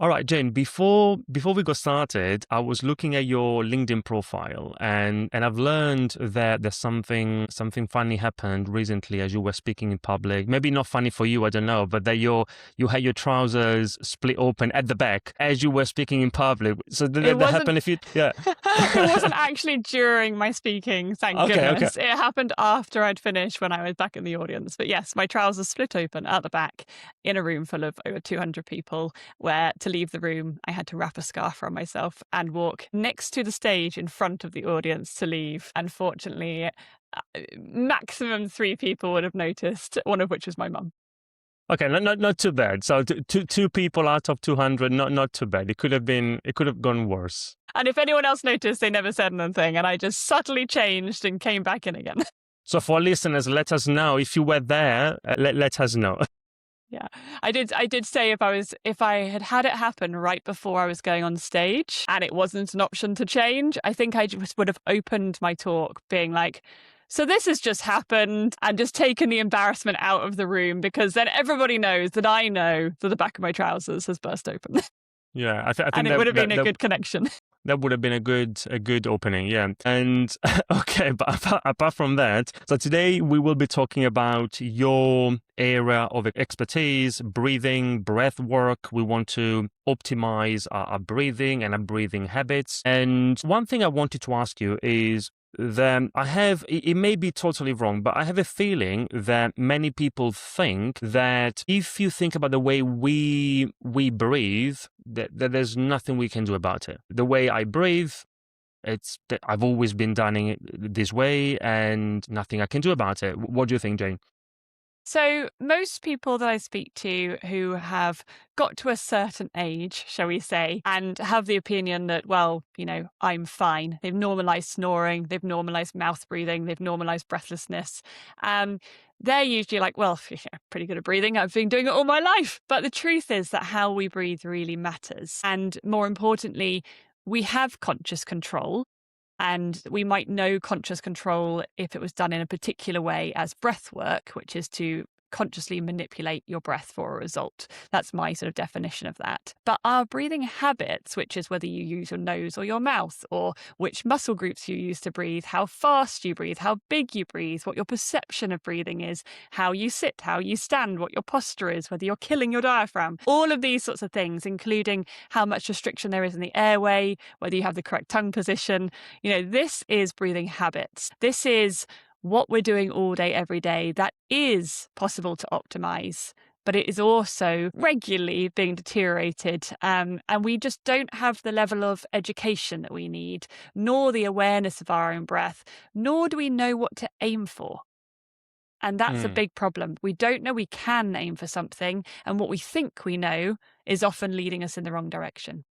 All right, Jane, before we got started, I was looking at your LinkedIn profile and I've learned that there's something funny happened recently as you were speaking in public. Maybe not funny for you, I don't know, but that you had your trousers split open at the back as you were speaking in public. So did It that wasn't happen if you yeah. it wasn't actually during my speaking, thank Okay. goodness. It happened after I'd finished when I was back in the audience. But yes, my trousers split open at the back in a room full of over 200 people, where to leave the room, I had to wrap a scarf around myself and walk next to the stage in front of the audience to leave. Unfortunately, maximum three people would have noticed, one of which was my mum. Okay, not too bad. So two people out of 200, not too bad. It could have gone worse. And if anyone else noticed, they never said anything. And I just subtly changed and came back in again. So for listeners, let us know if you were there. Let us know. Yeah, I did say if I had it happen right before I was going on stage and it wasn't an option to change, I think I just would have opened my talk being like, so this has just happened, and just taken the embarrassment out of the room, because then everybody knows that I know that the back of my trousers has burst open. Yeah, I And think it would have been a good connection. that would have been a good opening. Yeah, and okay, but apart from that, so today we will be talking about your area of expertise, breathing, breath work. We want to optimize our breathing and our breathing habits. And one thing I wanted to ask you is, then it may be totally wrong, but I have a feeling that many people think that if you think about the way we breathe, that there's nothing we can do about it. The way I breathe, it's that I've always been done it this way and nothing I can do about it. What do you think, Jane? So, most people that I speak to who have got to a certain age, shall we say, and have the opinion that, well, I'm fine. They've normalized snoring, they've normalized mouth breathing, they've normalized breathlessness. Um, they're usually like, well, yeah, pretty good at breathing. I've been doing it all my life. But the truth is that how we breathe really matters. And more importantly, we have conscious control. And we might know conscious control if it was done in a particular way as breath work, which is to consciously manipulate your breath for a result. That's my sort of definition of that. But our breathing habits, which is whether you use your nose or your mouth, or which muscle groups you use to breathe, how fast you breathe, how big you breathe, what your perception of breathing is, how you sit, how you stand, what your posture is, whether you're killing your diaphragm, all of these sorts of things, including how much restriction there is in the airway, whether you have the correct tongue position. This is breathing habits. This is what we're doing all day, every day. That is possible to optimize, but it is also regularly being deteriorated. And we just don't have the level of education that we need, nor the awareness of our own breath, nor do we know what to aim for. And that's a big problem. We don't know we can aim for something, and what we think we know is often leading us in the wrong direction.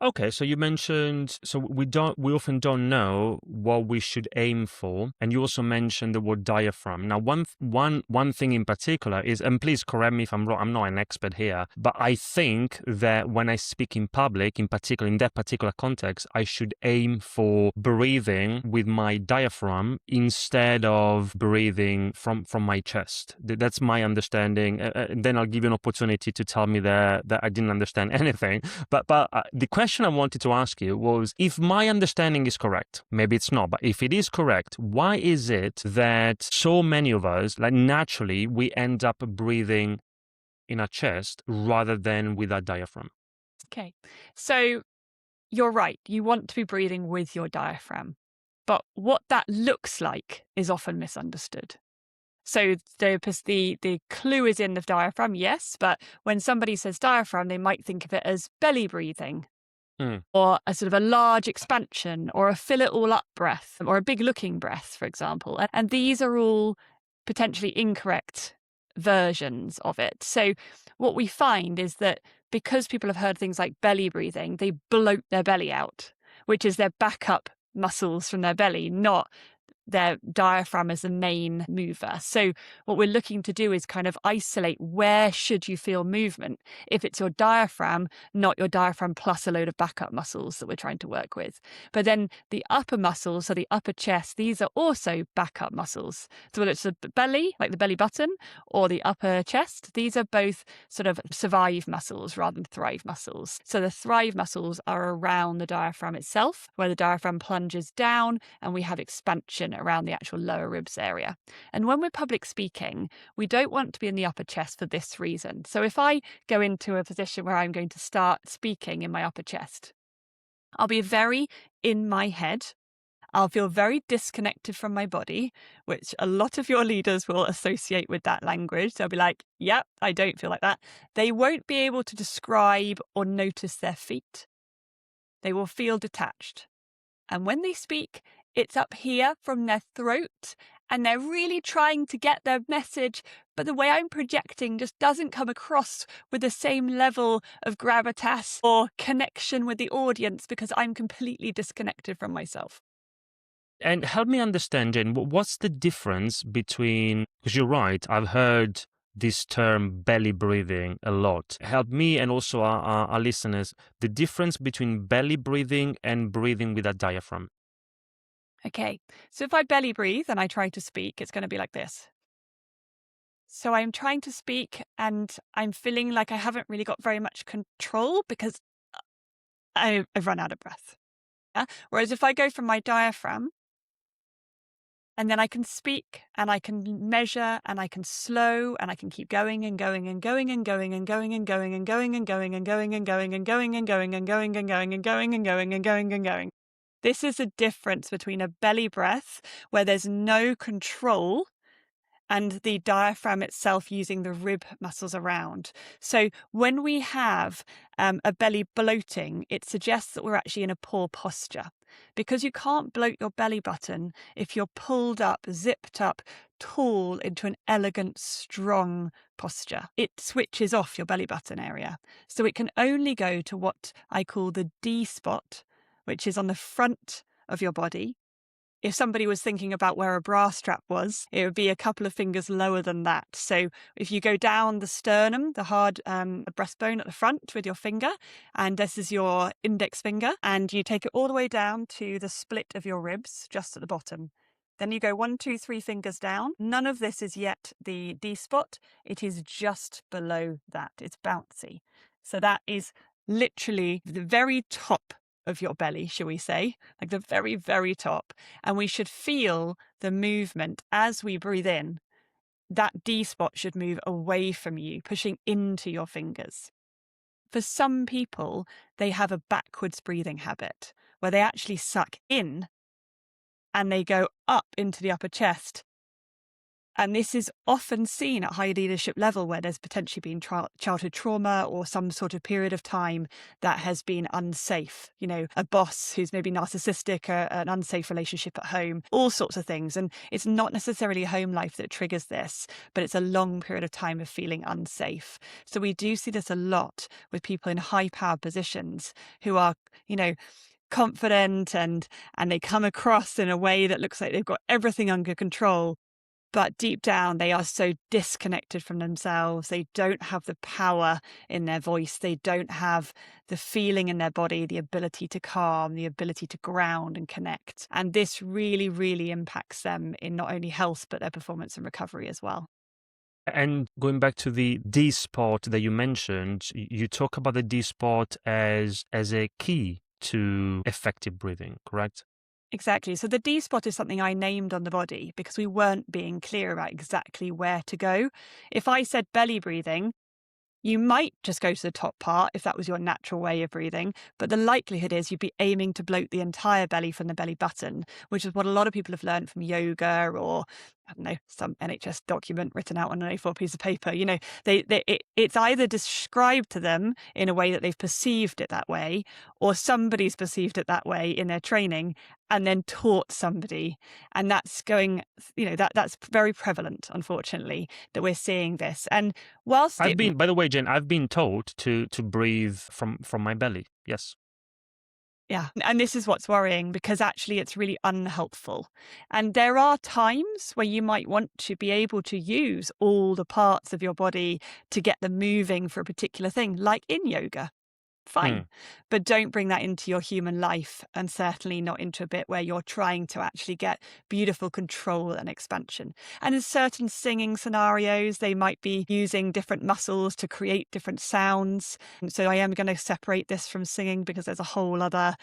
Okay, so you mentioned, so we often don't know what we should aim for, and you also mentioned the word diaphragm. Now, one thing in particular is, and please correct me if I'm wrong, I'm not an expert here, but I think that when I speak in public, in particular in that particular context, I should aim for breathing with my diaphragm instead of breathing from my chest. That's my understanding. And then I'll give you an opportunity to tell me that I didn't understand anything. But the question I wanted to ask you was, if my understanding is correct, maybe it's not, but if it is correct, why is it that so many of us, like naturally, we end up breathing in our chest rather than with our diaphragm? Okay. So you're right. You want to be breathing with your diaphragm. But what that looks like is often misunderstood. So the clue is in the diaphragm, yes, but when somebody says diaphragm, they might think of it as belly breathing, Mm. or a sort of a large expansion, or a fill it all up breath, or a big looking breath, for example. And these are all potentially incorrect versions of it. So what we find is that because people have heard things like belly breathing, they bloat their belly out, which is their backup muscles from their belly, not their diaphragm as the main mover. So what we're looking to do is kind of isolate where should you feel movement if it's your diaphragm, not your diaphragm plus a load of backup muscles that we're trying to work with. But then the upper muscles, so the upper chest, these are also backup muscles. So whether it's the belly, like the belly button, or the upper chest, these are both sort of survive muscles rather than thrive muscles. So the thrive muscles are around the diaphragm itself, where the diaphragm plunges down and we have expansion around the actual lower ribs area. And when we're public speaking, we don't want to be in the upper chest for this reason. So if I go into a position where I'm going to start speaking in my upper chest, I'll be very in my head. I'll feel very disconnected from my body, which a lot of your leaders will associate with that language. They'll be like, yep, I don't feel like that. They won't be able to describe or notice their feet. They will feel detached. And when they speak, it's up here from their throat, and they're really trying to get their message, but the way I'm projecting just doesn't come across with the same level of gravitas or connection with the audience because I'm completely disconnected from myself. And help me understand, Jane, what's the difference between, because you're right, I've heard this term belly breathing a lot. Help me and also our listeners, the difference between belly breathing and breathing with a diaphragm. Okay, so if I belly breathe and I try to speak, it's going to be like this. So I'm trying to speak and I'm feeling like I haven't really got very much control because I've run out of breath. Yeah? Whereas if I go from my diaphragm, and then I can speak and I can measure and I can slow and I can keep going and going and going and going and going and going and going and going and going and going and going and going and going and going and going and going and going and going. This is a difference between a belly breath where there's no control and the diaphragm itself using the rib muscles around. So when we have a belly bloating, it suggests that we're actually in a poor posture because you can't bloat your belly button if you're pulled up, zipped up, tall into an elegant, strong posture. It switches off your belly button area. So it can only go to what I call the D spot, which is on the front of your body. If somebody was thinking about where a bra strap was, it would be a couple of fingers lower than that. So if you go down the sternum, the hard breastbone at the front with your finger, and this is your index finger, and you take it all the way down to the split of your ribs, just at the bottom. Then you go 1, 2, 3 fingers down. None of this is yet the D spot. It is just below that. It's bouncy. So that is literally the very top of your belly, shall we say, like the very, very top. And we should feel the movement as we breathe in. That D spot should move away from you, pushing into your fingers. For some people, they have a backwards breathing habit where they actually suck in and they go up into the upper chest. And this is often seen at high leadership level where there's potentially been childhood trauma or some sort of period of time that has been unsafe. You know, a boss who's maybe narcissistic, an unsafe relationship at home, all sorts of things. And it's not necessarily home life that triggers this, but it's a long period of time of feeling unsafe. So we do see this a lot with people in high power positions who are, you know, confident and they come across in a way that looks like they've got everything under control. But deep down, they are so disconnected from themselves. They don't have the power in their voice. They don't have the feeling in their body, the ability to calm, the ability to ground and connect. And this really, really impacts them in not only health, but their performance and recovery as well. And going back to the D spot that you mentioned, you talk about the D spot as a key to effective breathing, correct? Exactly. So the D spot is something I named on the body because we weren't being clear about exactly where to go. If I said belly breathing, you might just go to the top part if that was your natural way of breathing, but the likelihood is you'd be aiming to bloat the entire belly from the belly button, which is what a lot of people have learned from yoga or, I don't know, some NHS document written out on an A4 piece of paper. You know, it's either described to them in a way that they've perceived it that way, or somebody's perceived it that way in their training and then taught somebody. And that's going, you know, that's very prevalent, unfortunately, that we're seeing this. And whilst By the way, Jen, I've been told to breathe from my belly. Yes. Yeah. And this is what's worrying, because actually it's really unhelpful. And there are times where you might want to be able to use all the parts of your body to get them moving for a particular thing, like in yoga. Hmm. Fine. But don't bring that into your human life, and certainly not into a bit where you're trying to actually get beautiful control and expansion. And in certain singing scenarios, they might be using different muscles to create different sounds. And so I am going to separate this from singing because there's a whole other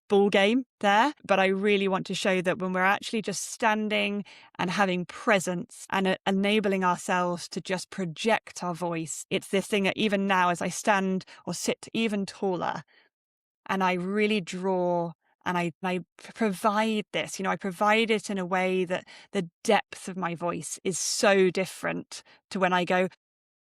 ball game there. But I really want to show that when we're actually just standing and having presence and enabling ourselves to just project our voice, it's this thing that even now, as I stand or sit even taller, and I really draw and I provide this, I provide it in a way that the depth of my voice is so different to when I go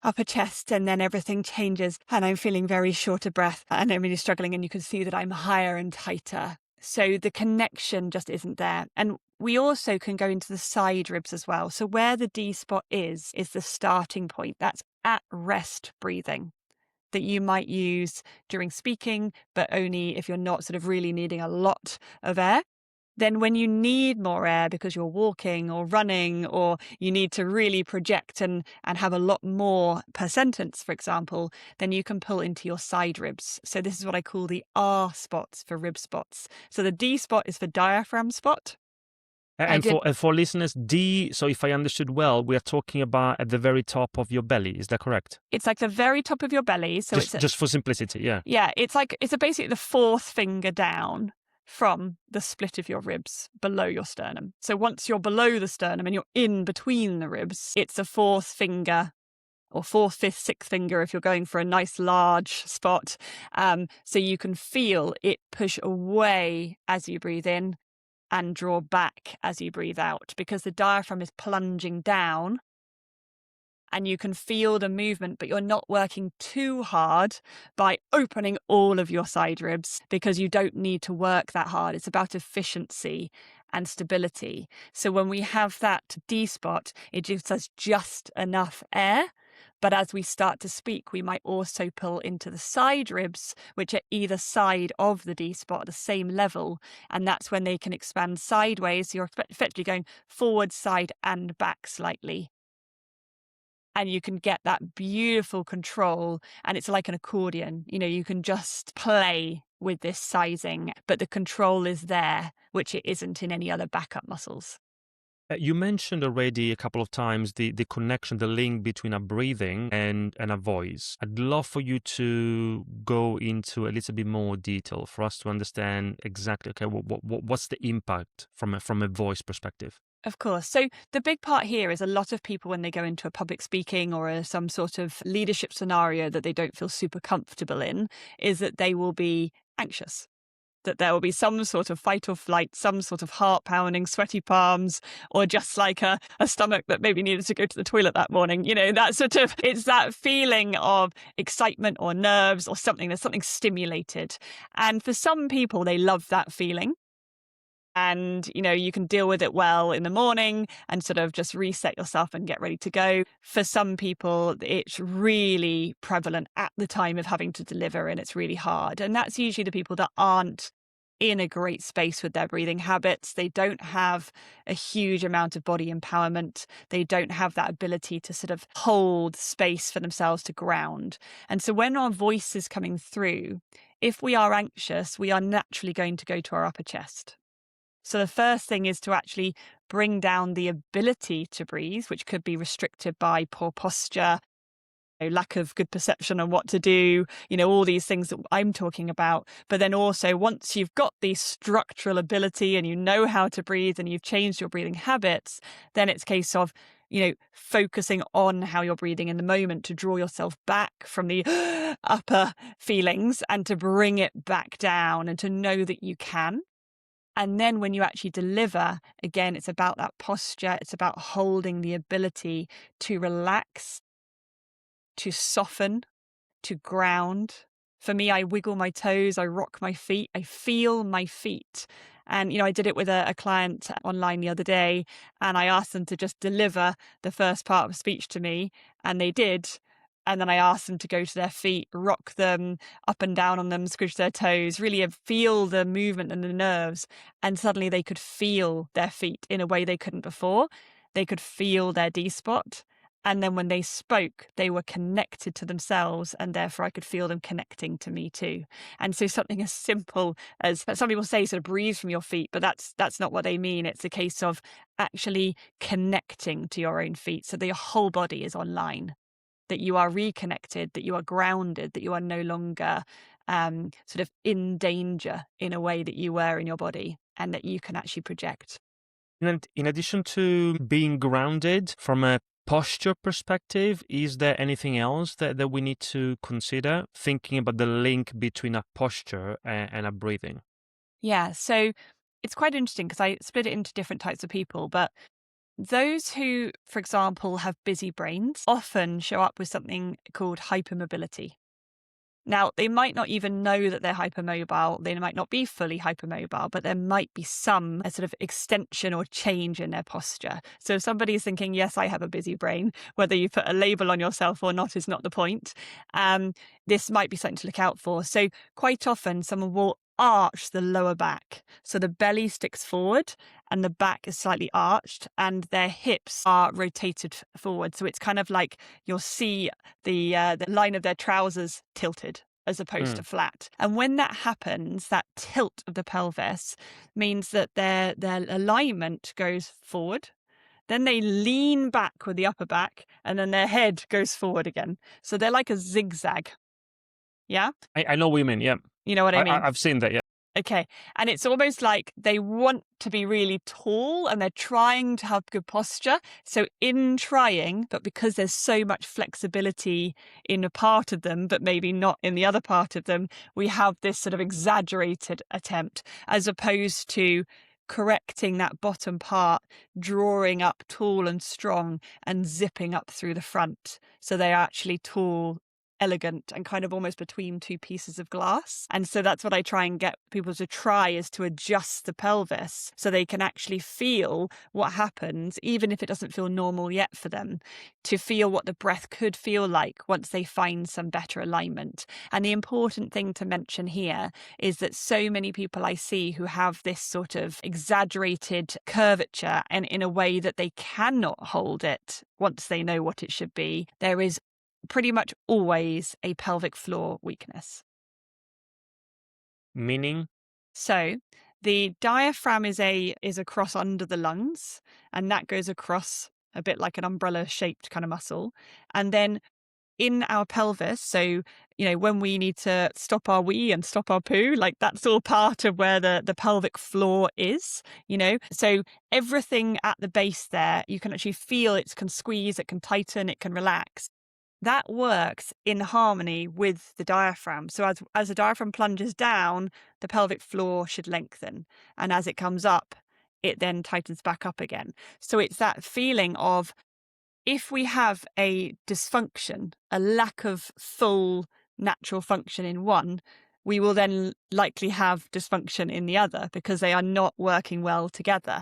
upper chest and then everything changes and I'm feeling very short of breath and I'm really struggling, and you can see that I'm higher and tighter. So the connection just isn't there. And we also can go into the side ribs as well. So where the D spot is the starting point. That's at rest breathing that you might use during speaking, but only if you're not sort of really needing a lot of air. Then when you need more air because you're walking or running, or you need to really project and have a lot more per sentence, for example, then you can pull into your side ribs. So this is what I call the R spots for rib spots. So the D spot is for diaphragm spot. I And did. for listeners, D, so if I understood well, we are talking about at the very top of your belly. Is that correct? It's like the very top of your belly. So it's Just for simplicity, yeah. yeah, it's basically the fourth finger down from the split of your ribs below your sternum. So once you're below the sternum and you're in between the ribs, it's a fourth finger, or fourth, fifth, sixth finger if you're going for a nice large spot. So you can feel it push away as you breathe in and draw back as you breathe out, because the diaphragm is plunging down and you can feel the movement, but you're not working too hard by opening all of your side ribs, because you don't need to work that hard. It's about efficiency and stability. So when we have that D spot, it gives us just enough air. But as we start to speak, we might also pull into the side ribs, which are either side of the D spot at the same level. And that's when they can expand sideways. So you're effectively going forward, side, and back slightly. And you can get that beautiful control, and it's like an accordion. You can just play with this sizing, but the control is there, which it isn't in any other backup muscles. You mentioned already a couple of times the connection, the link between a breathing and a voice. I'd love for you to go into a little bit more detail for us to understand exactly, okay, what's the impact from a voice perspective? Of course. So the big part here is a lot of people, when they go into a public speaking or some sort of leadership scenario that they don't feel super comfortable in, is that they will be anxious, that there will be some sort of fight or flight, some sort of heart pounding, sweaty palms, or just like a stomach that maybe needed to go to the toilet that morning. That sort of, it's that feeling of excitement or nerves or something. There's something stimulated. And for some people, they love that feeling. And, you can deal with it well in the morning and sort of just reset yourself and get ready to go. For some people, it's really prevalent at the time of having to deliver, and it's really hard. And that's usually the people that aren't in a great space with their breathing habits. They don't have a huge amount of body empowerment. They don't have that ability to sort of hold space for themselves to ground. And so when our voice is coming through, if we are anxious, we are naturally going to go to our upper chest. So the first thing is to actually bring down the ability to breathe, which could be restricted by poor posture, lack of good perception on what to do, all these things that I'm talking about. But then also, once you've got the structural ability and you know how to breathe and you've changed your breathing habits, then it's a case of, focusing on how you're breathing in the moment to draw yourself back from the upper feelings and to bring it back down and to know that you can. And then when you actually deliver, again, it's about that posture. It's about holding the ability to relax, to soften, to ground. For me, I wiggle my toes, I rock my feet, I feel my feet. And, I did it with a client online the other day, and I asked them to just deliver the first part of a speech to me, and they did. And then I ask them to go to their feet, rock them up and down on them, squish their toes, really feel the movement and the nerves. And suddenly they could feel their feet in a way they couldn't before. They could feel their D spot. And then when they spoke, they were connected to themselves, and therefore I could feel them connecting to me too. And so something as simple as some people say, sort of breathe from your feet, but that's not what they mean. It's a case of actually connecting to your own feet so that your whole body is online, that you are reconnected, that you are grounded, that you are no longer sort of in danger in a way that you were in your body, and that you can actually project. And in addition to being grounded from a posture perspective, is there anything else that we need to consider, thinking about the link between a posture and a breathing? Yeah, so it's quite interesting because I split it into different types of people, but those who, for example, have busy brains often show up with something called hypermobility. Now, they might not even know that they're hypermobile. They might not be fully hypermobile, but there might be some sort of extension or change in their posture. So if somebody's thinking, yes, I have a busy brain, whether you put a label on yourself or not is not the point. This might be something to look out for. So quite often someone will arch the lower back. So the belly sticks forward and the back is slightly arched and their hips are rotated forward. So it's kind of like you'll see the line of their trousers tilted as opposed to flat. And when that happens, that tilt of the pelvis means that their alignment goes forward. Then they lean back with the upper back, and then their head goes forward again. So they're like a zigzag. Yeah? I know women, yeah. You know what I mean? I've seen that, yeah. Okay. And it's almost like they want to be really tall and they're trying to have good posture. So in trying, but because there's so much flexibility in a part of them, but maybe not in the other part of them, we have this sort of exaggerated attempt as opposed to correcting that bottom part, drawing up tall and strong and zipping up through the front. So they're actually tall, elegant, and kind of almost between two pieces of glass. And so that's what I try and get people to try, is to adjust the pelvis so they can actually feel what happens, even if it doesn't feel normal yet for them, to feel what the breath could feel like once they find some better alignment. And the important thing to mention here is that so many people I see who have this sort of exaggerated curvature and in a way that they cannot hold it once they know what it should be, there is pretty much always a pelvic floor weakness. Meaning? So the diaphragm is a cross under the lungs, and that goes across a bit like an umbrella shaped kind of muscle. And then in our pelvis, so when we need to stop our wee and stop our poo, like that's all part of where the pelvic floor is. So everything at the base there, you can actually feel it can squeeze, it can tighten, it can relax. That works in harmony with the diaphragm. So as the diaphragm plunges down, the pelvic floor should lengthen. And as it comes up, it then tightens back up again. So it's that feeling of, if we have a dysfunction, a lack of full natural function in one, we will then likely have dysfunction in the other because they are not working well together.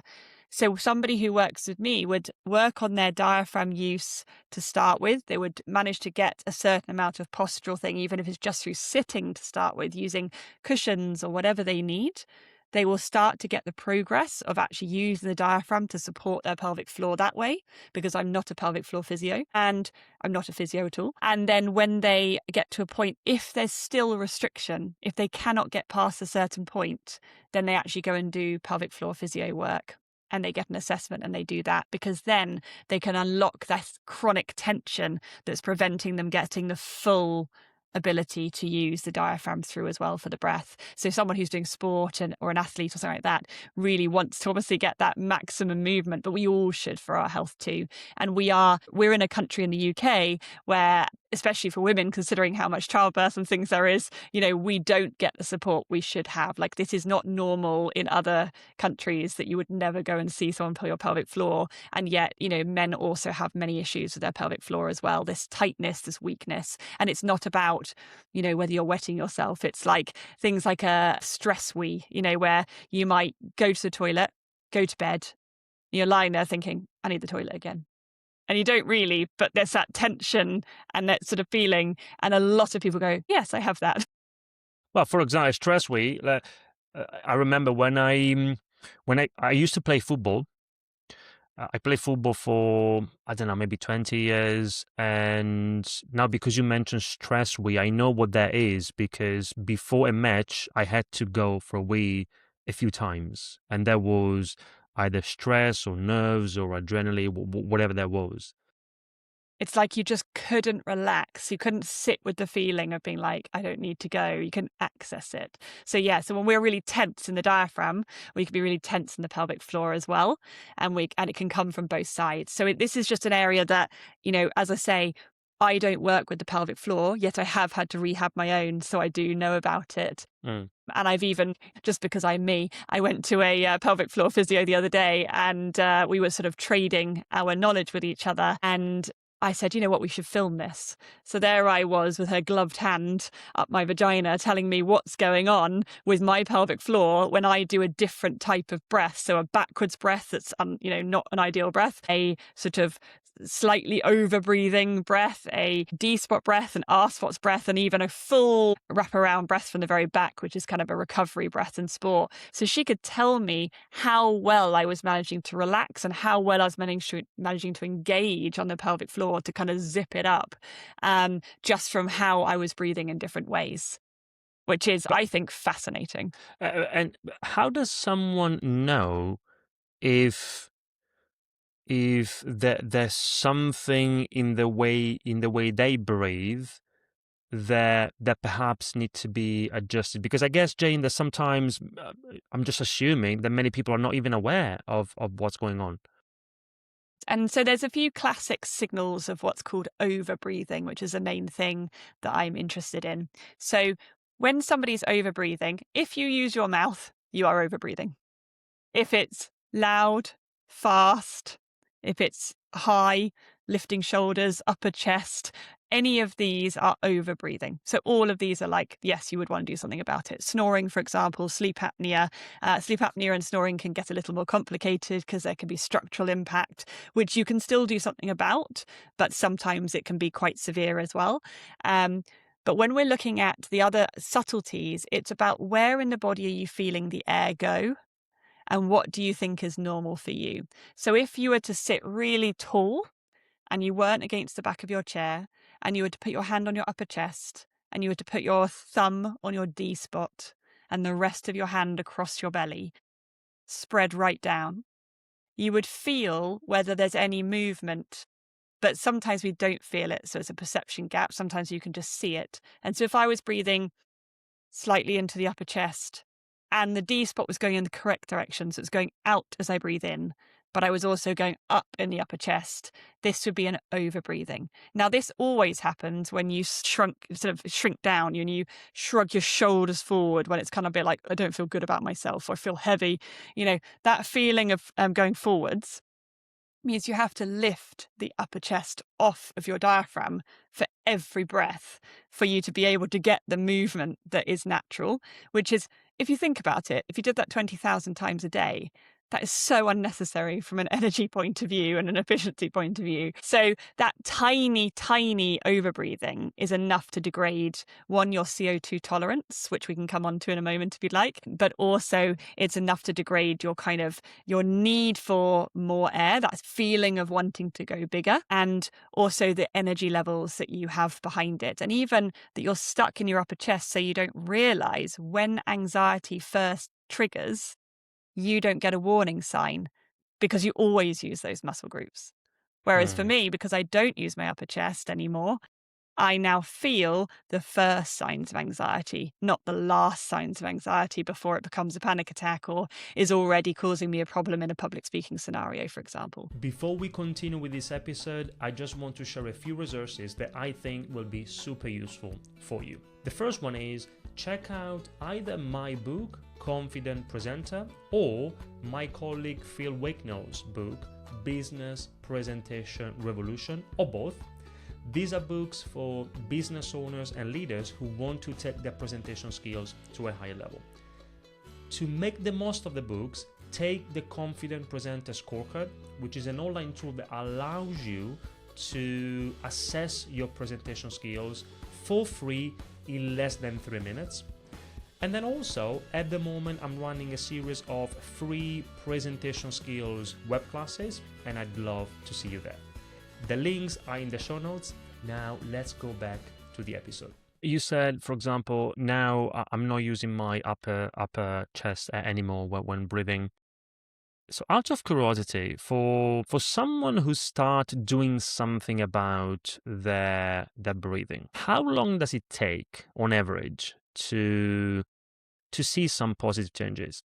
So somebody who works with me would work on their diaphragm use to start with. They would manage to get a certain amount of postural thing, even if it's just through sitting to start with, using cushions or whatever they need. They will start to get the progress of actually using the diaphragm to support their pelvic floor that way, because I'm not a pelvic floor physio and I'm not a physio at all. And then when they get to a point, if there's still a restriction, if they cannot get past a certain point, then they actually go and do pelvic floor physio work. And they get an assessment and they do that, because then they can unlock that chronic tension that's preventing them getting the full ability to use the diaphragm through as well for the breath. So someone who's doing sport or an athlete or something like that really wants to obviously get that maximum movement, but we all should for our health too. And we're in a country in the UK where, especially for women, considering how much childbirth and things there is, we don't get the support we should have. Like, this is not normal in other countries, that you would never go and see someone pull your pelvic floor. And yet, men also have many issues with their pelvic floor as well, this tightness, this weakness. And it's not about, whether you're wetting yourself. It's like things like a stress wee, where you might go to the toilet, go to bed, you're lying there thinking, I need the toilet again. And you don't really, but there's that tension and that sort of feeling. And a lot of people go, yes, I have that. Well, for example, stress week. I remember when I used to play football. I played football for, I don't know, maybe 20 years. And now, because you mentioned stress wee, I know what that is, because before a match, I had to go for a wee a few times. And that was either stress or nerves or adrenaline, whatever that was. It's like you just couldn't relax. You couldn't sit with the feeling of being like, I don't need to go. You can access it. So yeah, so when we're really tense in the diaphragm, we can be really tense in the pelvic floor as well. And it can come from both sides. So this is just an area that, as I say, I don't work with the pelvic floor, yet I have had to rehab my own. So I do know about it. Mm. And I've even, just because I'm me, I went to a pelvic floor physio the other day, and we were sort of trading our knowledge with each other. And I said, you know what, we should film this. So there I was with her gloved hand up my vagina telling me what's going on with my pelvic floor when I do a different type of breath. So a backwards breath that's, not an ideal breath, a sort of slightly over breathing breath, a D spot breath, an R spots breath, and even a full wraparound breath from the very back, which is kind of a recovery breath in sport. So she could tell me how well I was managing to relax and how well I was managing to engage on the pelvic floor to kind of zip it up, just from how I was breathing in different ways, which is, I think, fascinating. And how does someone know if there's something in the way they breathe that perhaps need to be adjusted? Because I guess, Jane, that sometimes I'm just assuming that many people are not even aware of what's going on. And so there's a few classic signals of what's called overbreathing, which is the main thing that I'm interested in. So when somebody's overbreathing, if you use your mouth, you are overbreathing. If it's loud, fast, if it's high, lifting shoulders, upper chest, any of these are overbreathing. So all of these are like, yes, you would want to do something about it. Snoring, for example, sleep apnea. Sleep apnea and snoring can get a little more complicated because there can be structural impact, which you can still do something about, but sometimes it can be quite severe as well. But when we're looking at the other subtleties, it's about where in the body are you feeling the air go? And what do you think is normal for you? So if you were to sit really tall and you weren't against the back of your chair, and you were to put your hand on your upper chest, and you were to put your thumb on your D spot and the rest of your hand across your belly, spread right down, you would feel whether there's any movement. But sometimes we don't feel it. So it's a perception gap. Sometimes you can just see it. And so if I was breathing slightly into the upper chest, and the D spot was going in the correct direction, so it's going out as I breathe in, but I was also going up in the upper chest, this would be an overbreathing. Now, this always happens when you shrink down and you shrug your shoulders forward, when it's kind of a bit like, I don't feel good about myself, or I feel heavy. That feeling of going forwards means you have to lift the upper chest off of your diaphragm for every breath for you to be able to get the movement that is natural, which is, if you think about it, if you did that 20,000 times a day, that is so unnecessary from an energy point of view and an efficiency point of view. So that tiny, tiny overbreathing is enough to degrade, one, your CO2 tolerance, which we can come on to in a moment if you'd like, but also it's enough to degrade your need for more air, that feeling of wanting to go bigger, and also the energy levels that you have behind it. And even that you're stuck in your upper chest, so you don't realize when anxiety first triggers, you don't get a warning sign because you always use those muscle groups. Whereas for Mm. me, because I don't use my upper chest anymore, I now feel the first signs of anxiety, not the last signs of anxiety before it becomes a panic attack or is already causing me a problem in a public speaking scenario, for example. Before we continue with this episode, I just want to share a few resources that I think will be super useful for you. The first one is, check out either my book, Confident Presenter, or my colleague Phil Wakenall's book, Business Presentation Revolution, or both. These are books for business owners and leaders who want to take their presentation skills to a higher level. To make the most of the books, take the Confident Presenter Scorecard, which is an online tool that allows you to assess your presentation skills for free in less than 3 minutes. And then also, at the moment, I'm running a series of free presentation skills web classes, and I'd love to see you there. The links are in the show notes. Now, let's go back to the episode. You said, for example, now I'm not using my upper chest anymore when breathing. So out of curiosity, for someone who starts doing something about their breathing, how long does it take on average to see some positive changes?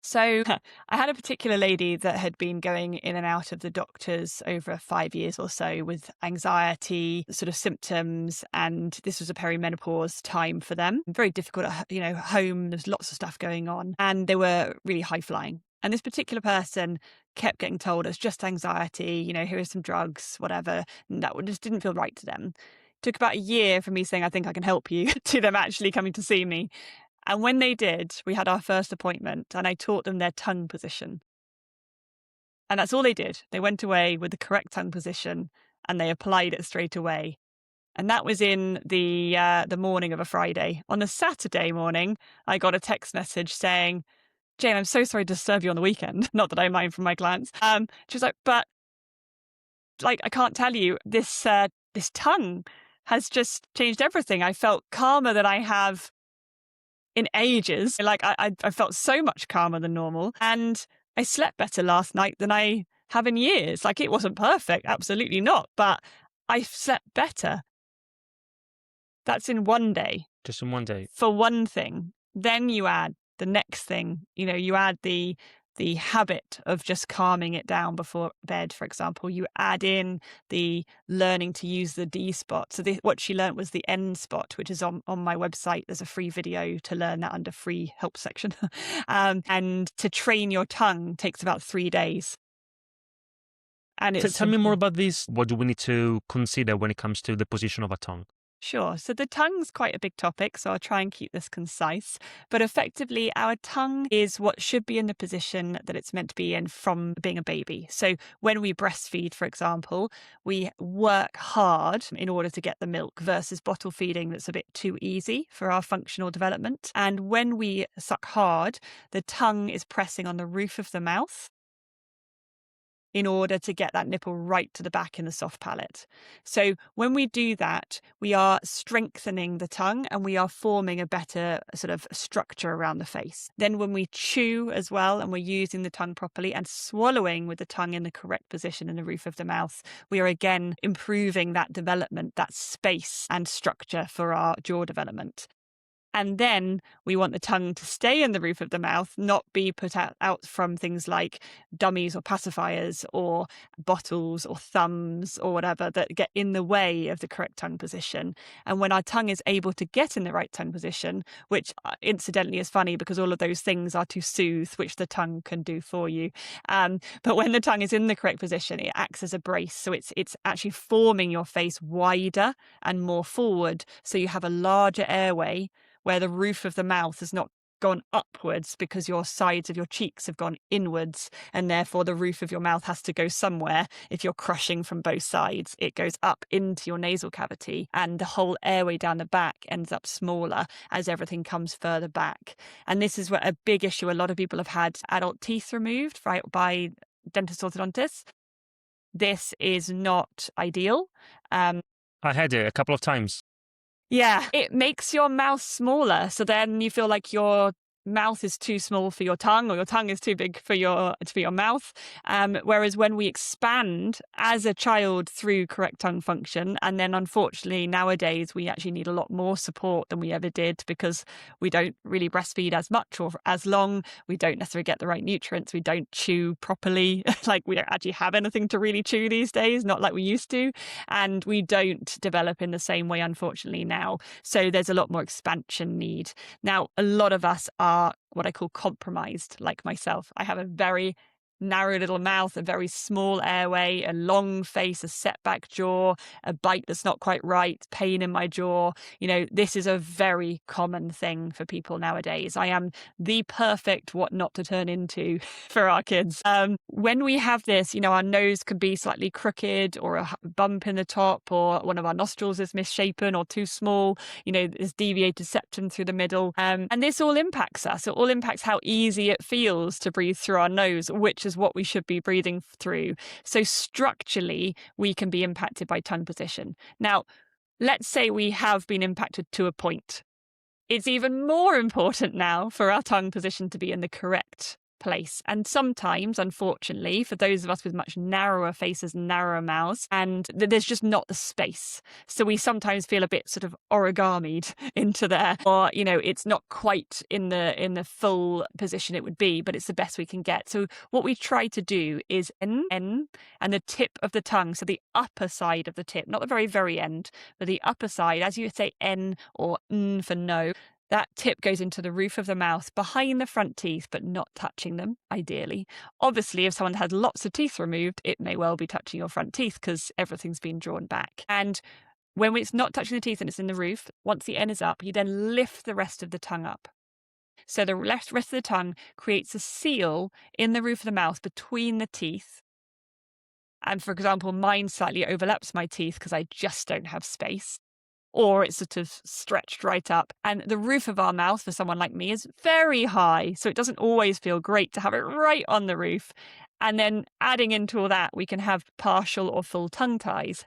So I had a particular lady that had been going in and out of the doctors over 5 years or so with anxiety sort of symptoms, and this was a perimenopause time for them. Very difficult at home. There's lots of stuff going on, and they were really high flying. And this particular person kept getting told it's just anxiety, here are some drugs, whatever. And that just didn't feel right to them. It took about a year for me saying, I think I can help you, to them actually coming to see me. And when they did, we had our first appointment and I taught them their tongue position. And that's all they did. They went away with the correct tongue position and they applied it straight away. And that was in the morning of a Friday. On the Saturday morning, I got a text message saying, Jane, I'm so sorry to disturb you on the weekend. Not that I mind from my clients. She was like, but I can't tell you, this tongue has just changed everything. I felt calmer than I have in ages. I felt so much calmer than normal. And I slept better last night than I have in years. It wasn't perfect, absolutely not. But I slept better. That's in one day. Just in one day. For one thing. Then you add the next thing. You add the habit of just calming it down before bed, for example. You add in the learning to use the D spot. So what she learned was the N spot, which is on my website. There's a free video to learn that under free help section. And to train your tongue takes about 3 days. And tell me more about this. What do we need to consider when it comes to the position of a tongue? Sure. So the tongue's quite a big topic, so I'll try and keep this concise. But effectively, our tongue is what should be in the position that it's meant to be in from being a baby. So when we breastfeed, for example, we work hard in order to get the milk versus bottle feeding that's a bit too easy for our functional development. And when we suck hard, the tongue is pressing on the roof of the mouth in order to get that nipple right to the back in the soft palate. So when we do that, we are strengthening the tongue and we are forming a better sort of structure around the face. Then when we chew as well, and we're using the tongue properly and swallowing with the tongue in the correct position in the roof of the mouth, we are again improving that development, that space and structure for our jaw development. And then we want the tongue to stay in the roof of the mouth, not be put out from things like dummies or pacifiers or bottles or thumbs or whatever that get in the way of the correct tongue position. And when our tongue is able to get in the right tongue position, which incidentally is funny because all of those things are to soothe, which the tongue can do for you. But when the tongue is in the correct position, it acts as a brace. So it's actually forming your face wider and more forward. So you have a larger airway where the roof of the mouth has not gone upwards because your sides of your cheeks have gone inwards, and therefore the roof of your mouth has to go somewhere. If you're crushing from both sides, it goes up into your nasal cavity, and the whole airway down the back ends up smaller as everything comes further back. And this is a big issue. A lot of people have had adult teeth removed by dentist orthodontists. This is not ideal. I had it a couple of times. Yeah, it makes your mouth smaller. So then you feel like your mouth is too small for your tongue, or your tongue is too big for your mouth. Whereas when we expand as a child through correct tongue function, and then unfortunately nowadays we actually need a lot more support than we ever did because we don't really breastfeed as much or as long. We don't necessarily get the right nutrients. We don't chew properly. We don't actually have anything to really chew these days, not like we used to. And we don't develop in the same way, unfortunately, now. So there's a lot more expansion need. Now, a lot of us are what I call compromised, like myself. I have a very narrow little mouth, a very small airway, a long face, a setback jaw, a bite that's not quite right, pain in my jaw. This is a very common thing for people nowadays. I am the perfect what not to turn into for our kids. When we have this, our nose could be slightly crooked, or a bump in the top, or one of our nostrils is misshapen or too small, there's deviated septum through the middle. And this all impacts us. It all impacts how easy it feels to breathe through our nose, which is what we should be breathing through. So structurally, we can be impacted by tongue position. Now, let's say we have been impacted to a point. It's even more important now for our tongue position to be in the correct place. And sometimes, unfortunately, for those of us with much narrower faces and narrower mouths, and there's just not the space. So we sometimes feel a bit sort of origamied into there, or, it's not quite in the full position it would be, but it's the best we can get. So what we try to do is N, and the tip of the tongue, so the upper side of the tip, not the very, very end, but the upper side, as you say N or N for no, that tip goes into the roof of the mouth behind the front teeth, but not touching them, ideally. Obviously, if someone had lots of teeth removed, it may well be touching your front teeth because everything's been drawn back. And when it's not touching the teeth and it's in the roof, once the N is up, you then lift the rest of the tongue up. So the rest of the tongue creates a seal in the roof of the mouth between the teeth. And for example, mine slightly overlaps my teeth because I just don't have space, or it's sort of stretched right up. And the roof of our mouth for someone like me is very high, so it doesn't always feel great to have it right on the roof. And then adding into all that, we can have partial or full tongue ties,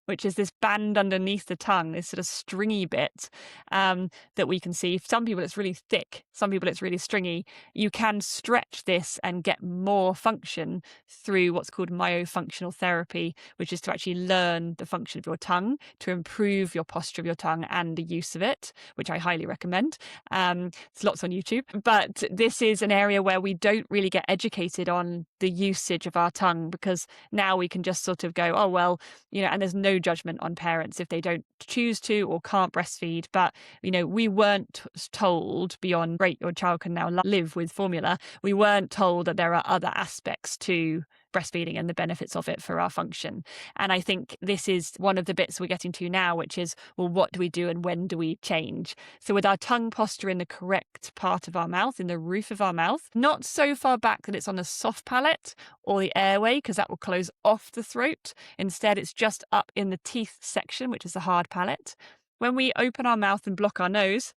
which is this band underneath the tongue, this sort of stringy bit that we can see. For some people, it's really thick. Some people, it's really stringy. You can stretch this and get more function through what's called myofunctional therapy, which is to actually learn the function of your tongue to improve your posture of your tongue and the use of it, which I highly recommend. There's lots on YouTube. But this is an area where we don't really get educated on the usage of our tongue, because now we can just sort of go, oh, well, and there's no judgment on parents if they don't choose to or can't breastfeed. But, we weren't told beyond, great, your child can now live with formula. We weren't told that there are other aspects to breastfeeding and the benefits of it for our function. And I think this is one of the bits we're getting to now, which is, well, what do we do and when do we change? So with our tongue posture in the correct part of our mouth, in the roof of our mouth, not so far back that it's on the soft palate or the airway, because that will close off the throat. Instead, it's just up in the teeth section, which is the hard palate. When we open our mouth and block our nose,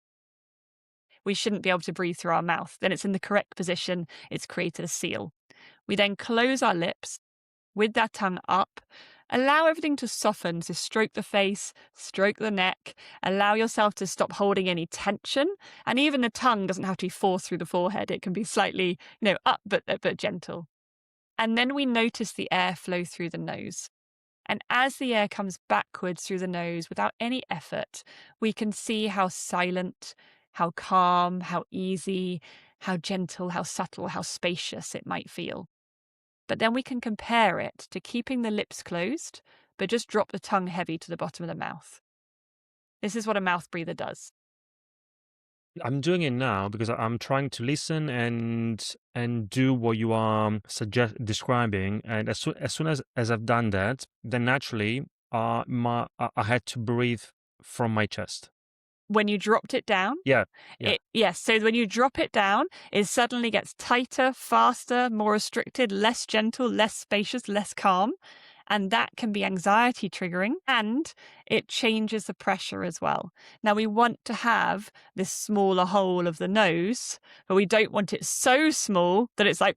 we shouldn't be able to breathe through our mouth. Then it's in the correct position. It's created a seal. We then close our lips with that tongue up. Allow everything to soften, so stroke the face, stroke the neck, allow yourself to stop holding any tension. And even the tongue doesn't have to be forced through the forehead. It can be slightly, up, but gentle. And then we notice the air flow through the nose. And as the air comes backwards through the nose without any effort, we can see how silent, how calm, how easy, how gentle, how subtle, how spacious it might feel. But then we can compare it to keeping the lips closed, but just drop the tongue heavy to the bottom of the mouth. This is what a mouth breather does. I'm doing it now because I'm trying to listen and do what you are describing. And as soon as I've done that, then naturally, I had to breathe from my chest. When you dropped it down? Yeah. Yes. So when you drop it down, it suddenly gets tighter, faster, more restricted, less gentle, less spacious, less calm. And that can be anxiety triggering, and it changes the pressure as well. Now, we want to have this smaller hole of the nose, but we don't want it so small that it's like,